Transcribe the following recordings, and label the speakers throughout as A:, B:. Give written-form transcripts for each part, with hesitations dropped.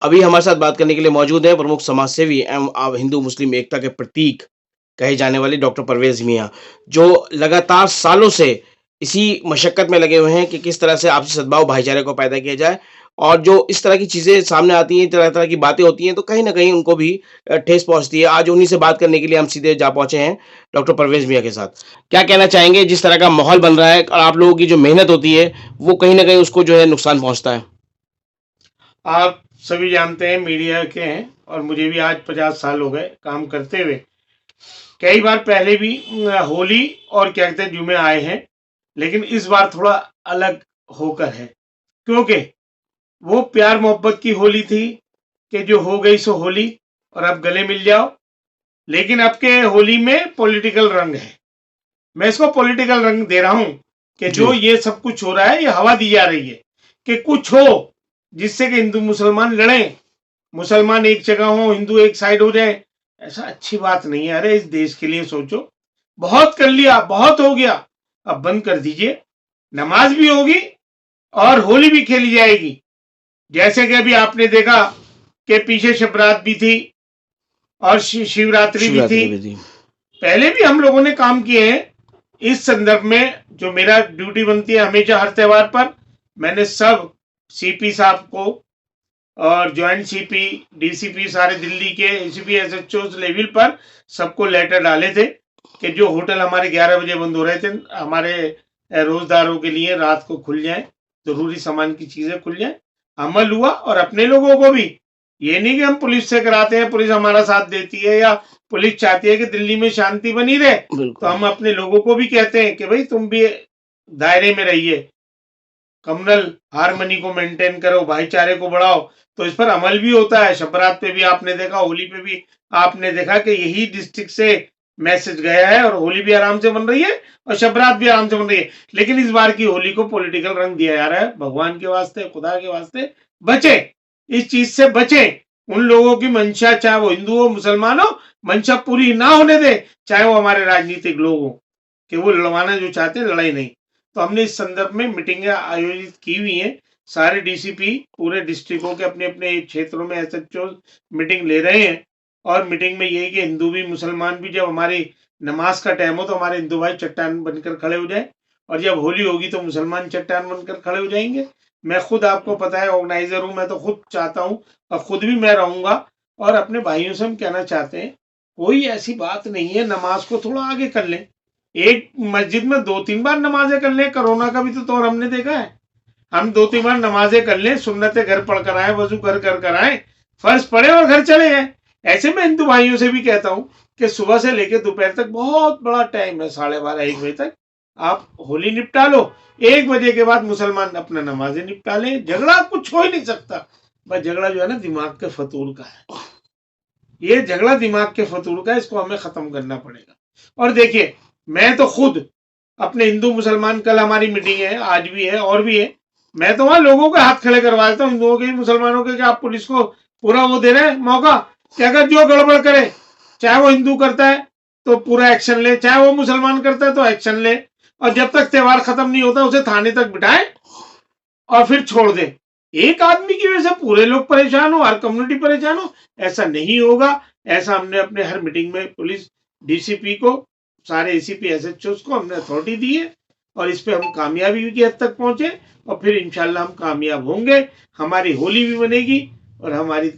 A: अभी हमारे साथ बात करने के लिए मौजूद हैं प्रमुख समाजसेवी एवं हिंदू मुस्लिम एकता के प्रतीक कहे जाने वाले डॉक्टर परवेज़ मियाँ, जो लगातार सालों से इसी मशक्कत में लगे हुए हैं कि किस तरह से आपसी सद्भाव भाईचारे को पैदा किया जाए और जो इस तरह की चीज़ें सामने आती हैं, तरह-तरह की बातें होती हैं, तो कहीं न कहीं उनको भी ठेस पहुँचती है। आज उन्हीं से बात करने के लिए हम सीधे जा पहुँचे हैं डॉक्टर परवेज़ मियाँ के साथ। क्या कहना चाहेंगे जिस तरह का माहौल बन रहा है और आप लोगों की जो मेहनत होती है, वो कहीं न कहीं उसको जो है नुकसान पहुँचता है?
B: आप सभी जानते हैं मीडिया के हैं और मुझे भी आज 50 साल हो गए काम करते हुए। कई बार पहले भी होली और क्या कहते हैं जुमे आए हैं, लेकिन इस बार थोड़ा अलग होकर है, क्योंकि वो प्यार मोहब्बत की होली थी कि जो हो गई सो होली और अब गले मिल जाओ। लेकिन अब के होली में पॉलिटिकल रंग है। मैं इसको पॉलिटिकल रंग दे रहा हूं कि जो
A: जी,
B: ये सब कुछ हो रहा है ये हवा दी जा रही है कि कुछ हो जिससे कि हिंदू मुसलमान लड़ें, मुसलमान एक जगह हो, हिंदू एक साइड हो जाए। ऐसा अच्छी बात नहीं है। अरे इस देश के लिए सोचो। बहुत कर लिया, बहुत हो गया, अब बंद कर दीजिए। नमाज भी होगी और होली भी खेली जाएगी। जैसे कि अभी आपने देखा कि पीछे शिवरात भी थी और शिवरात्रि भी थी।
A: शिवरात्रि पे जी।
B: पहले भी हम लोगों ने काम किए हैं। इस संदर्भ में जो मेरा ड्यूटी बनती है हमेशा हर त्योहार पर, मैंने सब सीपी साहब को और ज्वाइंट सीपी, डीसीपी, सारे दिल्ली के एसीपी, एसएचओ लेवल पर सबको लेटर डाले थे कि जो होटल हमारे 11 बजे बंद हो रहे थे, हमारे रोजदारों के लिए रात को खुल जाए, जरूरी सामान की चीजें खुल जाए। अमल हुआ और अपने लोगों को भी, ये नहीं कि हम पुलिस से कराते हैं, पुलिस हमारा साथ देती है या पुलिस चाहती है कि दिल्ली में शांति बनी रहे, तो
A: बिल्कुल।
B: हम अपने लोगों को भी कहते हैं कि भाई तुम भी दायरे में रहिए, कम्युनल हारमोनी को मेंटेन करो, भाईचारे को बढ़ाओ। तो इस पर अमल भी होता है। शबरात पे भी आपने देखा, होली पे भी आपने देखा कि यही डिस्ट्रिक्ट से मैसेज गया है और होली भी आराम से बन रही है और शबरात भी आराम से बन रही है। लेकिन इस बार की होली को पॉलिटिकल रंग दिया जा रहा है। भगवान के वास्ते, खुदा के वास्ते बचे, इस चीज से बचे। उन लोगों की मंशा, चाहे वो हिंदू हो मुसलमान हो, मंशा पूरी ना होने दे, चाहे वो हमारे राजनीतिक लोग हो, कि वो लड़वाना जो चाहते हैं लड़ाई नहीं। तो हमने इस संदर्भ में मीटिंगें आयोजित की हुई हैं। सारे डीसीपी पूरे डिस्ट्रिक्टों के अपने अपने क्षेत्रों में एसएचओ मीटिंग ले रहे हैं और मीटिंग में यही कि हिंदू भी मुसलमान भी जब हमारी नमाज का टाइम हो तो हमारे हिंदू भाई चट्टान बनकर खड़े हो जाए और जब होली होगी तो मुसलमान चट्टान बनकर खड़े हो जाएंगे। मैं खुद, आपको पता है, ऑर्गेनाइजर हूं। मैं तो खुद चाहता हूं और खुद भी मैं रहूंगा। और अपने भाइयों से हम कहना चाहते हैं, कोई ऐसी बात नहीं है, नमाज को थोड़ा आगे कर लें। एक मस्जिद में 2-3 बार नमाजें कर लें। कोरोना का भी तो दौर हमने देखा है। हम 2-3 बार नमाजें कर लें, सुन्नतें घर पढ़ कर आए, वजू घर कर कर आए, फर्ज पढ़े और घर चले जाए। ऐसे में हिंदू भाइयों से भी कहता हूं कि सुबह से लेकर दोपहर तक बहुत बड़ा टाइम है, 12:30-1 बजे तक आप होली निपटा लो। 1 बजे के बाद मुसलमान अपना नमाजें निपटा लें। झगड़ा कुछ हो ही नहीं सकता। बस झगड़ा जो है ना दिमाग के फतूर का है। ये झगड़ा दिमाग के फतूर का है, इसको हमें खत्म करना पड़ेगा। और देखिए, मैं तो खुद अपने हिंदू मुसलमान, कल हमारी मीटिंग है, आज भी है और भी है, मैं तो वहां लोगों के हाथ खड़े करवा देता हूँ, हिंदुओं के मुसलमानों के, कि आप पुलिस को पूरा वो दे रहे हैं मौका कि अगर जो गड़बड़ करे, चाहे वो हिंदू करता है तो पूरा एक्शन ले, चाहे वो मुसलमान करता है तो एक्शन ले, और जब तक त्योहार खत्म नहीं होता उसे थाने तक बिठाए और फिर छोड़ दे। एक आदमी की वजह से पूरे लोग परेशान हो, हर कम्युनिटी परेशान हो, ऐसा नहीं होगा। ऐसा हमने अपने हर मीटिंग में पुलिस डीसीपी को, सारे एसीपी एसएचओ को हमने अथॉरिटी दी है और इस पे हम कामयाबी की हद तक पहुंचे और फिर इंशाल्लाह हम कामयाब होंगे। हमारी होली भी बनेगी और हमारी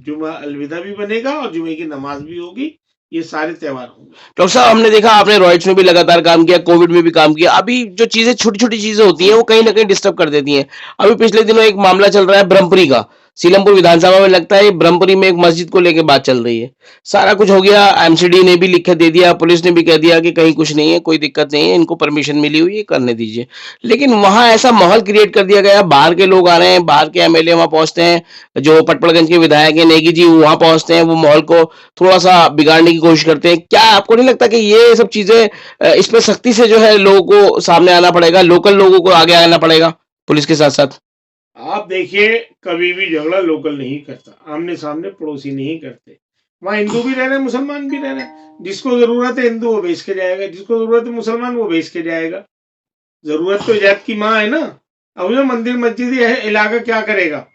B: जुमा अलविदा भी बनेगा और जुमे की नमाज भी होगी। ये सारे त्योहार होंगे।
A: डॉक्टर साहब हमने देखा आपने रॉयट्स में भी लगातार काम किया, कोविड में भी काम किया। अभी जो चीज़ें छोटी-छोटी चीज़ें होती हैं, वो कहीं न कहीं डिस्टर्ब कर देती हैं। अभी पिछले दिनों एक मामला चल रहा है ब्रह्मपुरी का। सीलमपुर विधानसभा में लगता है ब्रह्मपुरी में एक मस्जिद को लेके बात चल रही है। सारा कुछ हो गया, एमसीडी ने भी लिख के दे दिया, पुलिस ने भी कह दिया कि कहीं कुछ नहीं है, कोई दिक्कत नहीं है, इनको परमिशन मिली हुई है, करने दीजिए। लेकिन वहाँ ऐसा माहौल क्रिएट कर दिया गया, बाहर के लोग आ रहे हैं, बाहर के एमएलए वहाँ पहुँचते हैं, जो पटपड़गंज के विधायक हैं नेगी जी वहाँ पहुँचते हैं, वो माहौल को थोड़ा-सा बिगाड़ने की कोशिश करते हैं। क्या आपको नहीं लगता कि ये सब चीज़ें इस पे सख्ती से जो है लोगों को सामने आना पड़ेगा, लोकल लोगों को आगे आना पड़ेगा, पुलिस के साथ-साथ?
B: आप देखिए, कभी भी झगड़ा लोकल नहीं करता, आमने सामने पड़ोसी नहीं करते। वहां हिंदू भी रह रहे हैं, मुसलमान भी रह रहे हैं। जिसको जरूरत है हिंदू वो बेच के जाएगा, जिसको जरूरत है मुसलमान वो बेच के जाएगा। जरूरत तो जात की माँ है ना। अब जो मंदिर मस्जिद है इलाका क्या करेगा?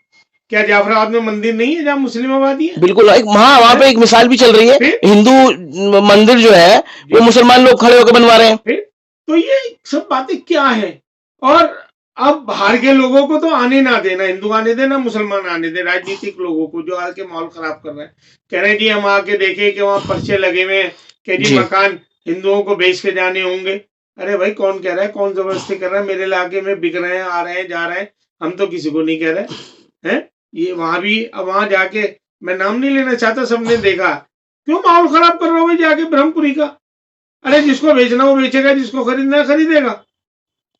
B: क्या जाफराबाद में मंदिर नहीं है जहाँ मुस्लिम आबादी है?
A: बिल्कुल एक वहां पे एक मिसाल भी चल रही है,
B: फिर?
A: हिंदू मंदिर जो है वो
B: जी।
A: मुसलमान लोग खड़े होकर बनवा रहे हैं।
B: फिर तो ये सब बातें क्या है? और अब बाहर के लोगों को तो आने ना देना, हिंदू आने देना, मुसलमान आने दे, राजनीतिक लोगों को जो आके माहौल खराब कर रहे हैं। कह रहे हैं जी हम आके देखे कि वहां पर्चे लगे हुए हैं कि जी
A: जी।
B: मकान हिंदुओं को बेच के जाने होंगे। अरे भाई कौन कह रहा है, कौन जबरदस्ती कर रहा है? मेरे इलाके में बिक रहे हैं, आ रहे हैं, जा रहे हैं, हम तो किसी को नहीं कह रहे हैं। ये वहां भी, अब वहां जाके मैं नाम नहीं लेना चाहता, सबने देखा क्यों माहौल खराब कर रहे हो भाई जाके ब्रह्मपुरी का? अरे जिसको बेचना वो बेचेगा, जिसको खरीदना है खरीदेगा।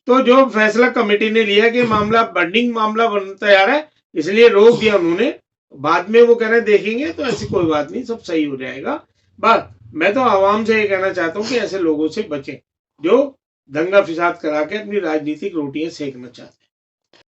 B: तो जो फैसला कमेटी ने लिया कि मामला बर्निंग मामला बन तैयार है, इसलिए रोक दिया उन्होंने। बाद में वो कह रहे हैं देखेंगे, तो ऐसी कोई बात नहीं, सब सही हो जाएगा। बस मैं तो आवाम से ये कहना चाहता हूँ कि ऐसे लोगों से बचें जो दंगा फिसाद करा के अपनी राजनीतिक रोटियां सेकना चाहते हैं।